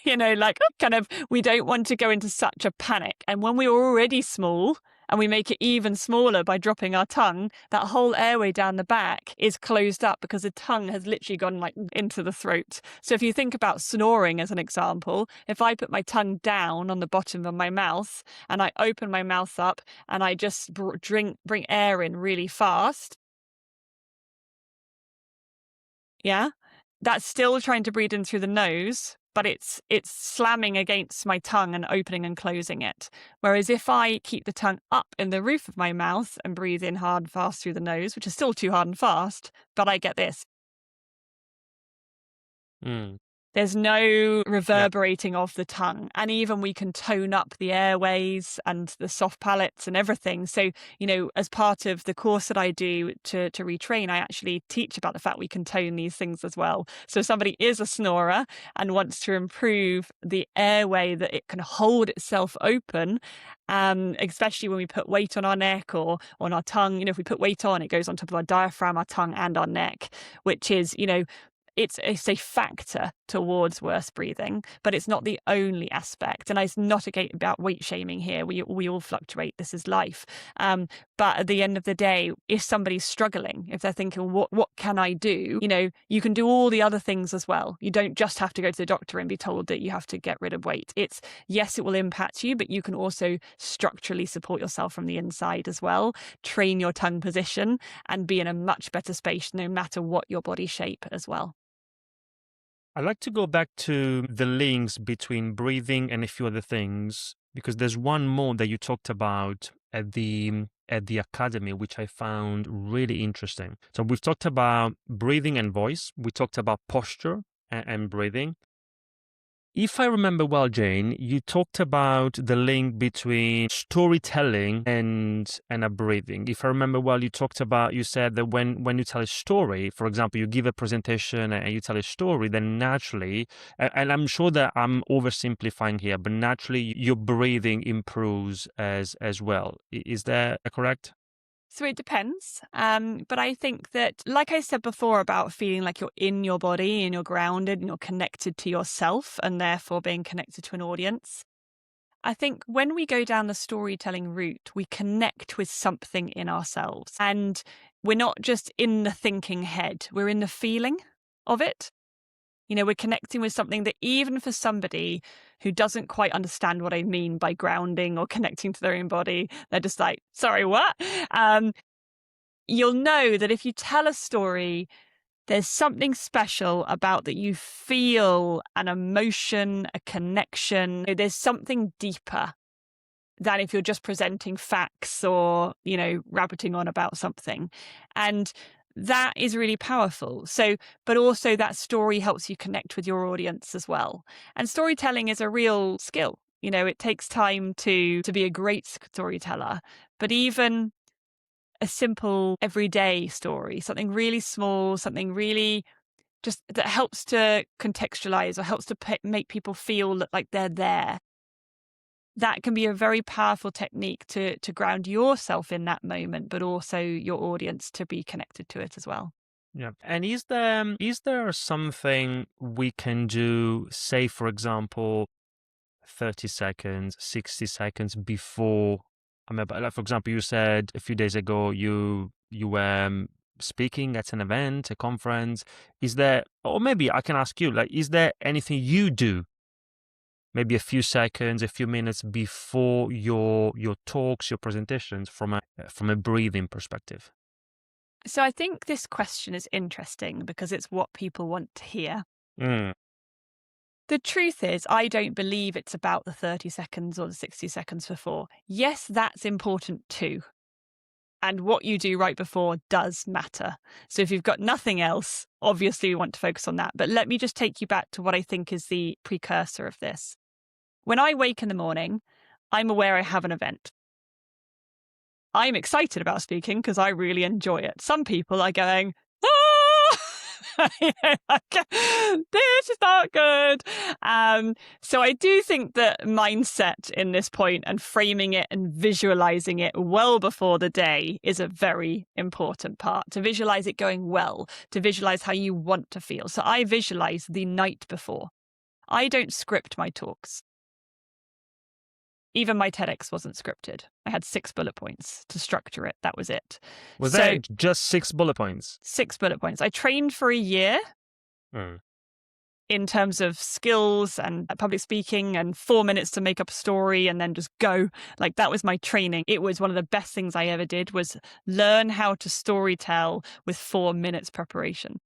we don't want to go into such a panic. And when we're already small, and we make it even smaller by dropping our tongue, that whole airway down the back is closed up because the tongue has literally gone into the throat. So if you think about snoring as an example, if I put my tongue down on the bottom of my mouth and I open my mouth up and I just bring air in really fast, yeah, that's still trying to breathe in through the nose, but it's slamming against my tongue and opening and closing it. Whereas if I keep the tongue up in the roof of my mouth and breathe in hard and fast through the nose, which is still too hard and fast, but I get this. Mm. There's no Yeah. reverberating of the tongue. And even we can tone up the airways and the soft palates and everything. So, as part of the course that I do to retrain, I actually teach about the fact we can tone these things as well. So if somebody is a snorer and wants to improve the airway that it can hold itself open, especially when we put weight on our neck or on our tongue, if we put weight on, it goes on top of our diaphragm, our tongue and our neck, which is, it's a factor towards worse breathing, but it's not the only aspect. And it's not about weight shaming here. We all fluctuate. This is life. But at the end of the day, if somebody's struggling, if they're thinking, what can I do? You can do all the other things as well. You don't just have to go to the doctor and be told that you have to get rid of weight. Yes, it will impact you, but you can also structurally support yourself from the inside as well. Train your tongue position and be in a much better space no matter what your body shape as well. I'd like to go back to the links between breathing and a few other things, because there's one more that you talked about at the academy, which I found really interesting. So we've talked about breathing and voice. We talked about posture and breathing. If I remember well, Jane, you talked about the link between storytelling and a breathing. If I remember well, you said that when you tell a story, for example, you give a presentation and you tell a story, then naturally, and I'm sure that I'm oversimplifying here, but naturally your breathing improves as well. Is that correct? So it depends. But I think that, like I said before, about feeling like you're in your body and you're grounded and you're connected to yourself and therefore being connected to an audience. I think when we go down the storytelling route, we connect with something in ourselves. And we're not just in the thinking head, we're in the feeling of it. We're connecting with something that even for somebody who doesn't quite understand what I mean by grounding or connecting to their own body, they're just like, sorry, what? You'll know that if you tell a story, there's something special about that. You feel an emotion, a connection. There's something deeper than if you're just presenting facts or, rabbiting on about something. And that is really powerful. So, but also that story helps you connect with your audience as well. And storytelling is a real skill. It takes time to be a great storyteller, but even a simple everyday story, something really small, something really just that helps to contextualize or helps to make people feel like they're there. That can be a very powerful technique to ground yourself in that moment, but also your audience to be connected to it as well. Yeah. And is there something we can do, say, for example, 30 seconds, 60 seconds before? I mean, like, for example, you said a few days ago you were speaking at an event, a conference. Is there, or maybe I can ask you, like, is there anything you do, maybe a few seconds, a few minutes before your talks, your presentations, from a breathing perspective? So I think this question is interesting because it's what people want to hear. Mm. The truth is, I don't believe it's about the 30 seconds or the 60 seconds before. Yes, that's important too. And what you do right before does matter. So if you've got nothing else, obviously you want to focus on that. But let me just take you back to what I think is the precursor of this. When I wake in the morning, I'm aware I have an event. I'm excited about speaking because I really enjoy it. Some people are going, "Ah!" This is not good. So I do think that mindset in this point and framing it and visualizing it well before the day is a very important part. To visualize it going well, to visualize how you want to feel. So I visualize the night before. I don't script my talks. Even my TEDx wasn't scripted. I had 6 bullet points to structure it. That was it. Was So that just 6 bullet points? 6 bullet points. I trained for a year Mm. in terms of skills and public speaking and 4 minutes to make up a story and then just go. Like, that was my training. It was one of the best things I ever did, was learn how to storytell with 4 minutes preparation.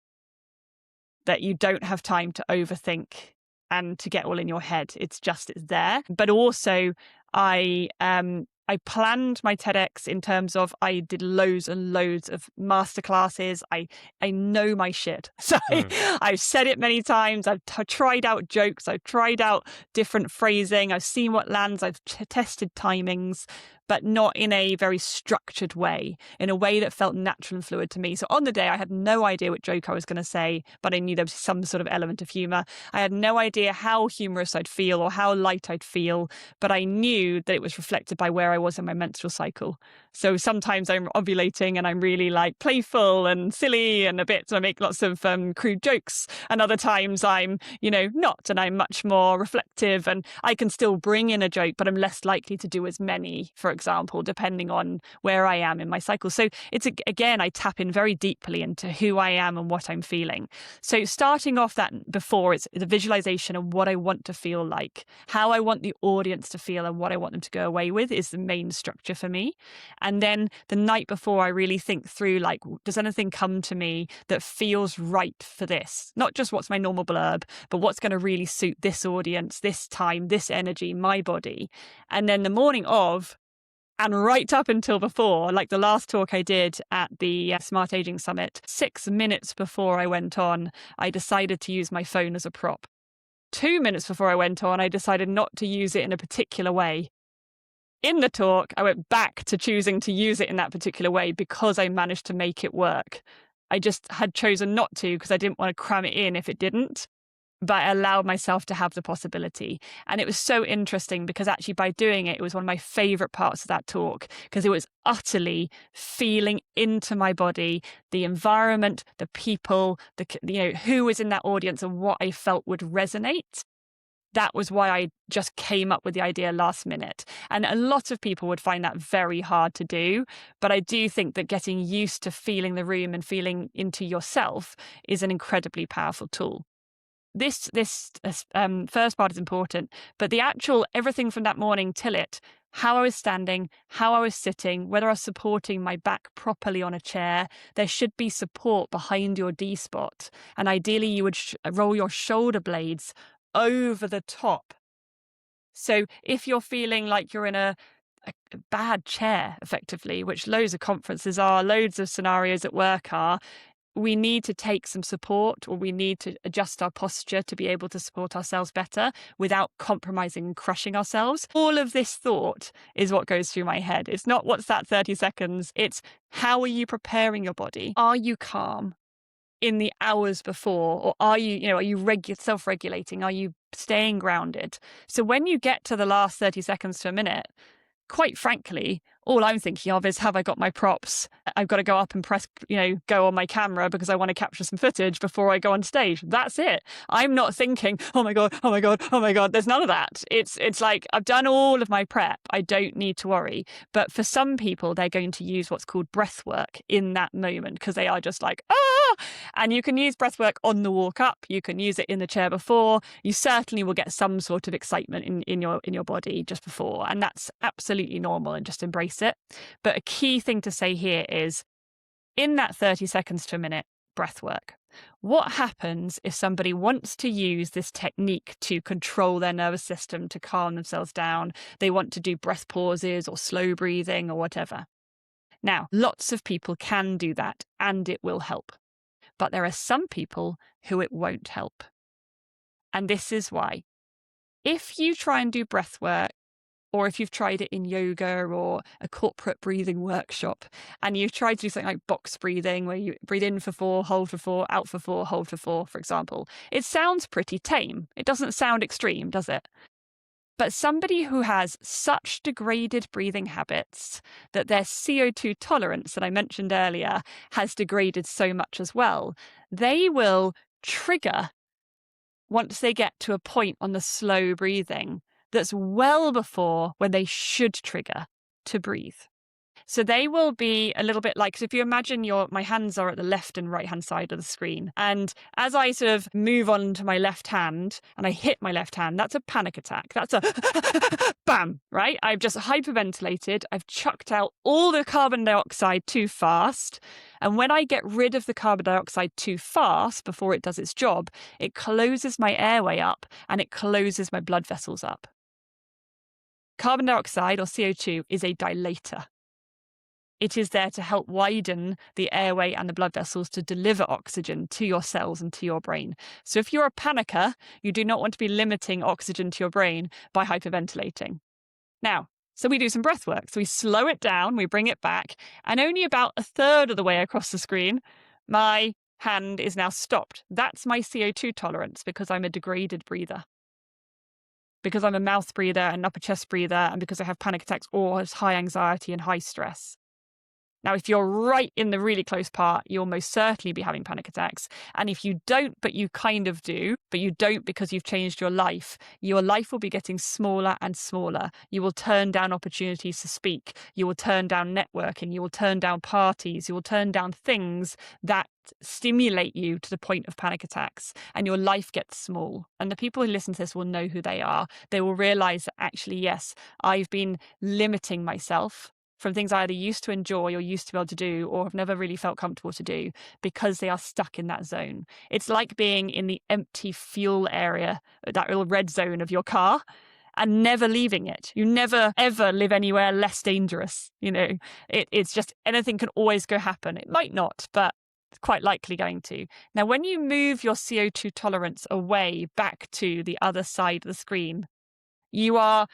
That you don't have time to overthink and to get all in your head. It's there. But also I I planned my TEDx in terms of I did loads and loads of masterclasses. I know my shit. So Mm. I've said it many times. I've tried out jokes. I've tried out different phrasing. I've seen what lands. I've tested timings, but not in a very structured way, in a way that felt natural and fluid to me. So on the day, I had no idea what joke I was going to say, but I knew there was some sort of element of humor. I had no idea how humorous I'd feel or how light I'd feel, but I knew that it was reflected by where I was in my menstrual cycle. So sometimes I'm ovulating and I'm really like playful and silly and a bit, so I make lots of crude jokes. And other times I'm, not, and I'm much more reflective, and I can still bring in a joke, but I'm less likely to do as many, for example, depending on where I am in my cycle. So it's, again, I tap in very deeply into who I am and what I'm feeling. So starting off that before, it's the visualization of what I want to feel like, how I want the audience to feel and what I want them to go away with is the main structure for me. And then the night before, I really think through, like, does anything come to me that feels right for this? Not just what's my normal blurb, but what's going to really suit this audience, this time, this energy, my body. And then the morning of, and right up until before, like the last talk I did at the Smart Aging Summit, 6 minutes before I went on, I decided to use my phone as a prop. 2 minutes before I went on, I decided not to use it in a particular way. In the talk, I went back to choosing to use it in that particular way because I managed to make it work. I just had chosen not to because I didn't want to cram it in if it didn't, but I allowed myself to have the possibility. And it was so interesting because actually by doing it, it was one of my favorite parts of that talk because it was utterly feeling into my body, the environment, the people, who was in that audience and what I felt would resonate. That was why I just came up with the idea last minute. And a lot of people would find that very hard to do. But I do think that getting used to feeling the room and feeling into yourself is an incredibly powerful tool. This first part is important, but the actual everything from that morning till it, how I was standing, how I was sitting, whether I was supporting my back properly on a chair, there should be support behind your D spot. And ideally you would roll your shoulder blades over the top. So if you're feeling like you're in a bad chair, effectively, which loads of conferences are, loads of scenarios at work are, we need to take some support, or we need to adjust our posture to be able to support ourselves better without compromising and crushing ourselves. All of this thought is what goes through my head. It's not what's that 30 seconds. It's how are you preparing your body? Are you calm in the hours before, or are you self-regulating? Are you staying grounded? So when you get to the last 30 seconds to a minute, quite frankly, all I'm thinking of is, have I got my props? I've got to go up and press, go on my camera because I want to capture some footage before I go on stage. That's it. I'm not thinking, oh my God, oh my God, oh my God. There's none of that. It's like, I've done all of my prep. I don't need to worry. But for some people, they're going to use what's called breathwork in that moment because they are just like, ah! And you can use breathwork on the walk up. You can use it in the chair before. You certainly will get some sort of excitement in your body just before. And that's absolutely normal, and just embrace it. But a key thing to say here is, in that 30 seconds to a minute breath work, what happens if somebody wants to use this technique to control their nervous system, to calm themselves down? They want to do breath pauses or slow breathing or whatever. Now, lots of people can do that and it will help. But there are some people who it won't help. And this is why. If you try and do breath work, or if you've tried it in yoga or a corporate breathing workshop, and you've tried to do something like box breathing, where you breathe in for 4, hold for 4, out for 4, hold for 4, for example, it sounds pretty tame. It doesn't sound extreme, does it? But somebody who has such degraded breathing habits that their CO2 tolerance that I mentioned earlier has degraded so much as well, they will trigger once they get to a point on the slow breathing that's well before when they should trigger to breathe. So they will be a little bit like, so if you imagine my hands are at the left and right hand side of the screen. And as I sort of move on to my left hand and I hit my left hand, that's a panic attack. That's a bam, right? I've just hyperventilated. I've chucked out all the carbon dioxide too fast. And when I get rid of the carbon dioxide too fast before it does its job, it closes my airway up and it closes my blood vessels up. Carbon dioxide, or CO2, is a dilator. It is there to help widen the airway and the blood vessels to deliver oxygen to your cells and to your brain. So if you're a panicker, you do not want to be limiting oxygen to your brain by hyperventilating. Now, so we do some breath work. So we slow it down, we bring it back, and only about a third of the way across the screen, my hand is now stopped. That's my CO2 tolerance because I'm a degraded breather. Because I'm a mouth breather and upper chest breather, and because I have panic attacks or high anxiety and high stress. Now, if you're right in the really close part, you'll most certainly be having panic attacks. And if you don't, but you kind of do, but you don't because you've changed your life will be getting smaller and smaller. You will turn down opportunities to speak. You will turn down networking. You will turn down parties. You will turn down things that stimulate you to the point of panic attacks, and your life gets small. And the people who listen to this will know who they are. They will realize that actually, yes, I've been limiting myself from things I either used to enjoy or used to be able to do or have never really felt comfortable to do because they are stuck in that zone. It's like being in the empty fuel area, that little red zone of your car, and never leaving it. You never, ever live anywhere less dangerous. It's just anything can always go happen. It might not, but it's quite likely going to. Now, when you move your CO2 tolerance away back to the other side of the screen, you're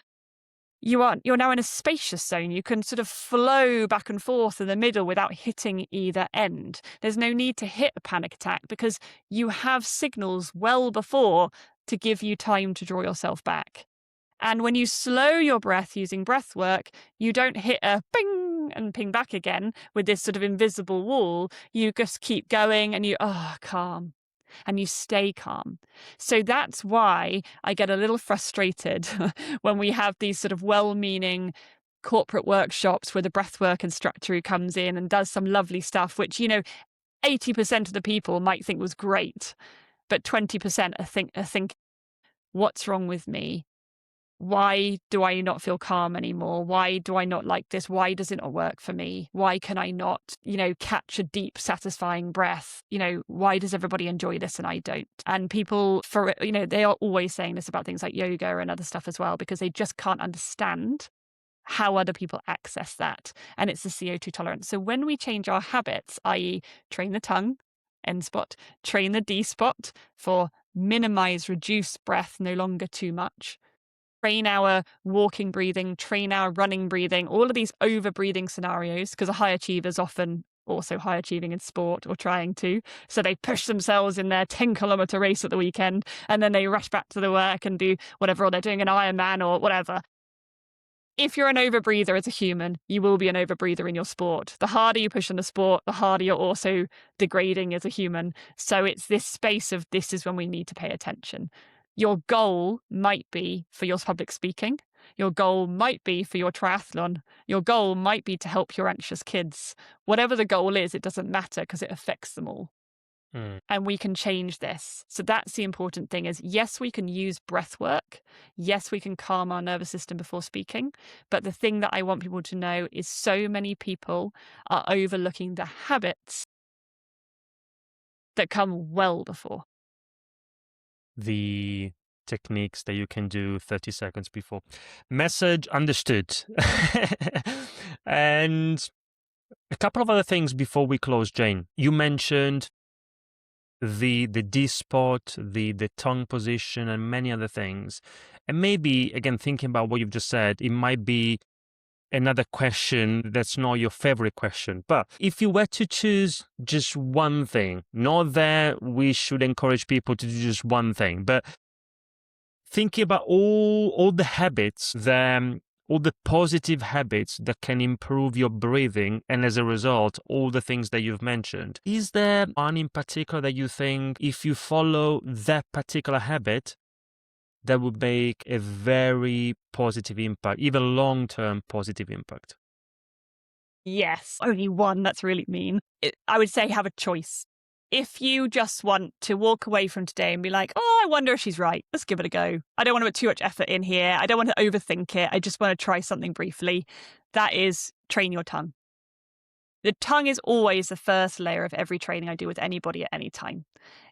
now in a spacious zone. You can sort of flow back and forth in the middle without hitting either end. There's no need to hit a panic attack because you have signals well before to give you time to draw yourself back. And when you slow your breath using breath work, you don't hit a ping and ping back again with this sort of invisible wall. You just keep going and calm. And you stay calm. So that's why I get a little frustrated when we have these sort of well-meaning corporate workshops where the breathwork instructor who comes in and does some lovely stuff, which, 80% of the people might think was great, but 20% are think, what's wrong with me? Why do I not feel calm anymore? Why do I not like this? Why does it not work for me? Why can I not, catch a deep, satisfying breath? Why does everybody enjoy this and I don't? And people, they are always saying this about things like yoga and other stuff as well, because they just can't understand how other people access that. And it's the CO2 tolerance. So when we change our habits, i.e. train the tongue, N spot, train the D spot for minimize, reduce breath, no longer too much, train our walking breathing, train our running breathing, all of these over breathing scenarios, because a high achiever is often also high achieving in sport or trying to. So they push themselves in their 10-kilometer race at the weekend and then they rush back to the work and do whatever, or they're doing an Ironman or whatever. If you're an overbreather as a human, you will be an overbreather in your sport. The harder you push in the sport, the harder you're also degrading as a human. So it's this space of this is when we need to pay attention. Your goal might be for your public speaking. Your goal might be for your triathlon. Your goal might be to help your anxious kids. Whatever the goal is, it doesn't matter because it affects them all. And we can change this. So that's the important thing is, yes, we can use breath work. Yes, we can calm our nervous system before speaking. But the thing that I want people to know is so many people are overlooking the habits that come well before. The techniques that you can do 30 seconds before. Message understood. And a couple of other things before we close, Jane. You mentioned the D spot, the tongue position, and many other things. And maybe, again, thinking about what you've just said, it might be another question that's not your favorite question. But if you were to choose just one thing, not that we should encourage people to do just one thing, but thinking about all the habits, all the positive habits that can improve your breathing, and as a result, all the things that you've mentioned, is there one in particular that you think if you follow that particular habit, that would make a very positive impact, even long-term positive impact? Yes, only one. That's really mean. I would say have a choice. If you just want to walk away from today and be like, I wonder if she's right, let's give it a go. I don't want to put too much effort in here. I don't want to overthink it. I just want to try something briefly. That is train your tongue. The tongue is always the first layer of every training I do with anybody at any time.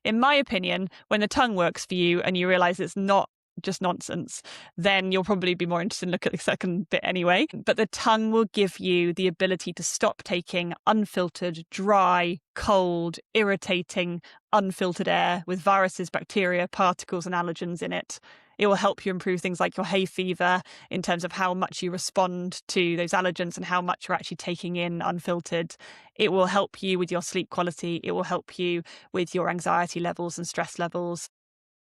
In my opinion, when the tongue works for you and you realize it's not just nonsense, then you'll probably be more interested in look at the second bit anyway. But the tongue will give you the ability to stop taking unfiltered, dry, cold, irritating, unfiltered air with viruses, bacteria, particles, and allergens in it. It will help you improve things like your hay fever in terms of how much you respond to those allergens and how much you're actually taking in unfiltered. It will help you with your sleep quality. It will help you with your anxiety levels and stress levels.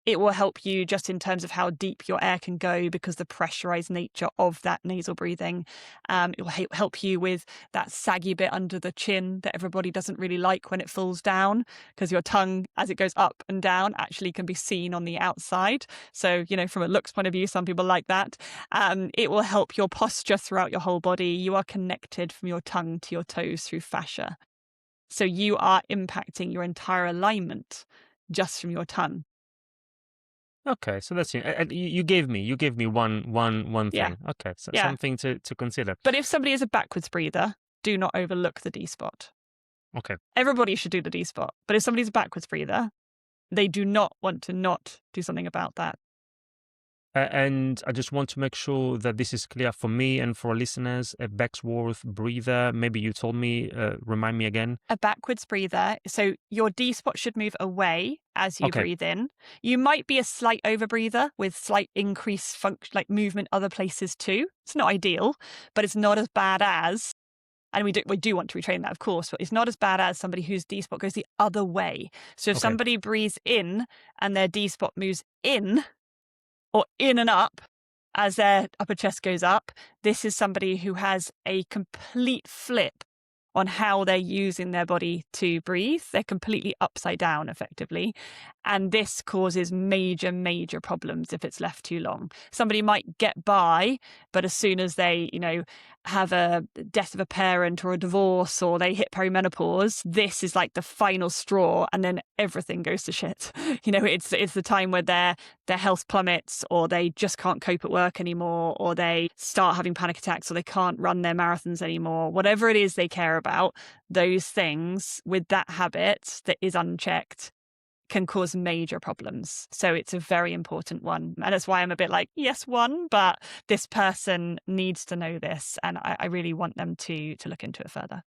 It will help you just in terms of how deep your air can go because the pressurized nature of that nasal breathing. It will help you with that saggy bit under the chin that everybody doesn't really like when it falls down, because your tongue, as it goes up and down, actually can be seen on the outside. So, from a looks point of view, some people like that. It will help your posture throughout your whole body. You are connected from your tongue to your toes through fascia. So you are impacting your entire alignment just from your tongue. Okay, so that's it. You gave me one Yeah. thing. Okay, so Yeah. something to consider. But if somebody is a backwards breather, do not overlook the D spot. Okay. Everybody should do the D spot. But if somebody's a backwards breather, they do not want to not do something about that. And I just want to make sure that this is clear for me and for our listeners. A Becksworth breather, maybe you told me, remind me again. A backwards breather, so your D spot should move away as you Okay. breathe in. You might be a slight overbreather with slight increased function, like movement other places too. It's not ideal, but it's not as bad as, and we do want to retrain that, of course, but it's not as bad as somebody whose D spot goes the other way. So if Okay. somebody breathes in and their D spot moves in or in and up as their upper chest goes up, this is somebody who has a complete flip on how they're using their body to breathe. They're completely upside down, effectively. And this causes major, major problems if it's left too long. Somebody might get by, but as soon as they, have a death of a parent or a divorce or they hit perimenopause, this is like the final straw, and then everything goes to shit. It's the time where their health plummets, or they just can't cope at work anymore, or they start having panic attacks, or they can't run their marathons anymore. Whatever it is they care about, those things with that habit that is unchecked can cause major problems. So it's a very important one. And that's why I'm a bit like, yes, one, but this person needs to know this. And I really want them to look into it further.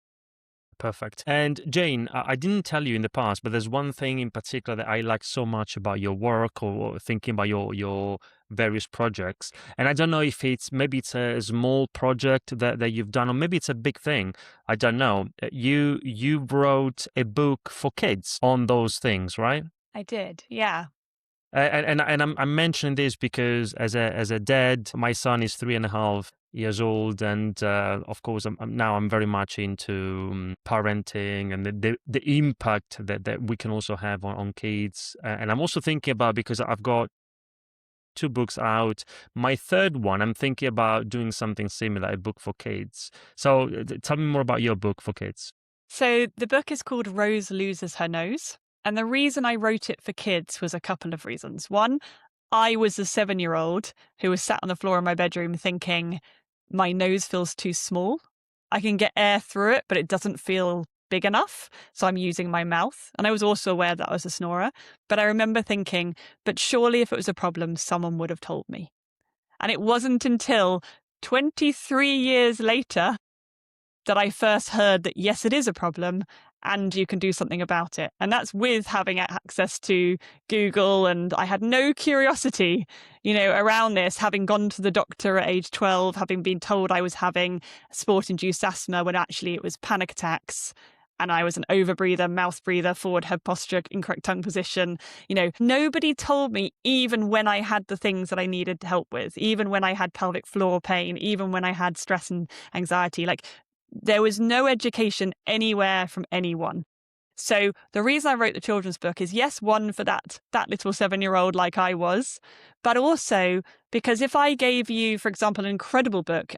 Perfect. And Jane, I didn't tell you in the past, but there's one thing in particular that I like so much about your work, or thinking about your various projects. And I don't know if maybe it's a small project that you've done, or maybe it's a big thing. I don't know. You wrote a book for kids on those things, right? I did, yeah. And I'm mentioning this because as a dad, my son is 3.5 years old, and of course I'm very much into parenting and the impact that we can also have on kids. And I'm also thinking about, because I've got 2 books out. My third one, I'm thinking about doing something similar, a book for kids. So tell me more about your book for kids. So the book is called Rose Loses Her Nose. And the reason I wrote it for kids was a couple of reasons. One, I was a 7-year-old who was sat on the floor in my bedroom thinking, my nose feels too small. I can get air through it, but it doesn't feel big enough. So I'm using my mouth. And I was also aware that I was a snorer. But I remember thinking, but surely if it was a problem, someone would have told me. And it wasn't until 23 years later that I first heard that, yes, it is a problem and you can do something about it. And that's with having access to Google. And I had no curiosity, around this, having gone to the doctor at age 12, having been told I was having sport-induced asthma when actually it was panic attacks. And I was an overbreather, mouth breather, forward head posture, incorrect tongue position. Nobody told me, even when I had the things that I needed help with, even when I had pelvic floor pain, even when I had stress and anxiety, there was no education anywhere from anyone. So the reason I wrote the children's book is, yes, one, for that little 7-year-old like I was, but also because if I gave you, for example, an incredible book,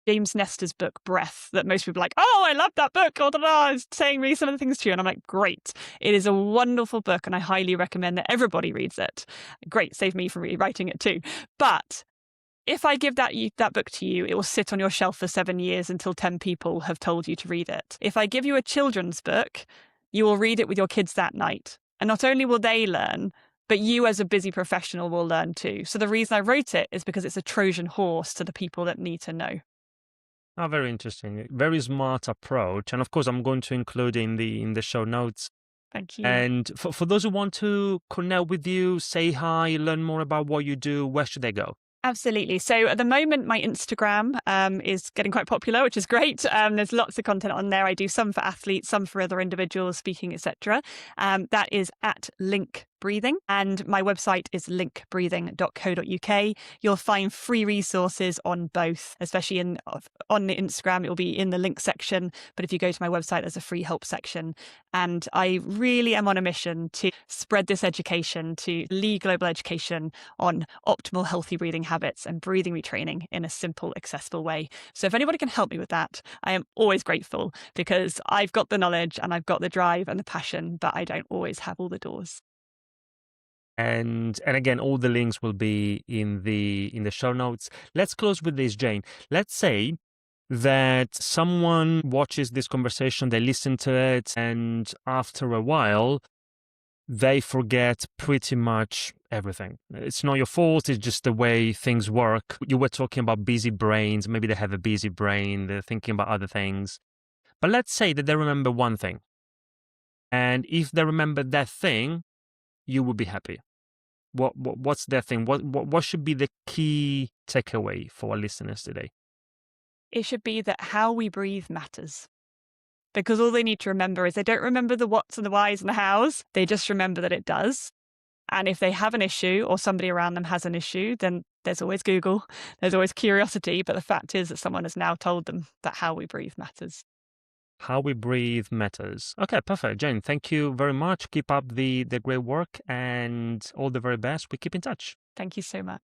James Nestor's book, Breath, that most people are like, oh, I love that book, it's saying really some of the things to you. And I'm like, great. It is a wonderful book and I highly recommend that everybody reads it. Great, save me from rewriting it too. But if I give that book to you, it will sit on your shelf for 7 years until 10 people have told you to read it. If I give you a children's book, you will read it with your kids that night. And not only will they learn, but you as a busy professional will learn too. So the reason I wrote it is because it's a Trojan horse to the people that need to know. Oh, very interesting. Very smart approach. And of course, I'm going to include in the show notes. Thank you. And for those who want to connect with you, say hi, learn more about what you do, where should they go? Absolutely. So at the moment, my Instagram is getting quite popular, which is great. There's lots of content on there. I do some for athletes, some for other individuals, speaking, etc. That is at Link Breathing, and my website is linkbreathing.co.uk. You'll find free resources on both, especially on the Instagram. It will be in the link section, but if you go to my website, there's a free help section. And I really am on a mission to spread this education, to lead global education on optimal healthy breathing habits and breathing retraining in a simple, accessible way. So if anybody can help me with that, I am always grateful, because I've got the knowledge and I've got the drive and the passion, but I don't always have all the doors. And again, all the links will be in the show notes. Let's close with this, Jane. Let's say that someone watches this conversation, they listen to it, and after a while, they forget pretty much everything. It's not your fault, it's just the way things work. You were talking about busy brains. Maybe they have a busy brain, they're thinking about other things. But let's say that they remember one thing. And if they remember that thing, you will be happy. What's their thing? What should be the key takeaway for our listeners today? It should be that how we breathe matters. Because all they need to remember is they don't remember the whats and the whys and the hows. They just remember that it does. And if they have an issue or somebody around them has an issue, then there's always Google, there's always curiosity. But the fact is that someone has now told them that how we breathe matters. How we breathe matters. Okay, perfect. Jane, thank you very much. Keep up the great work and all the very best. We keep in touch. Thank you so much.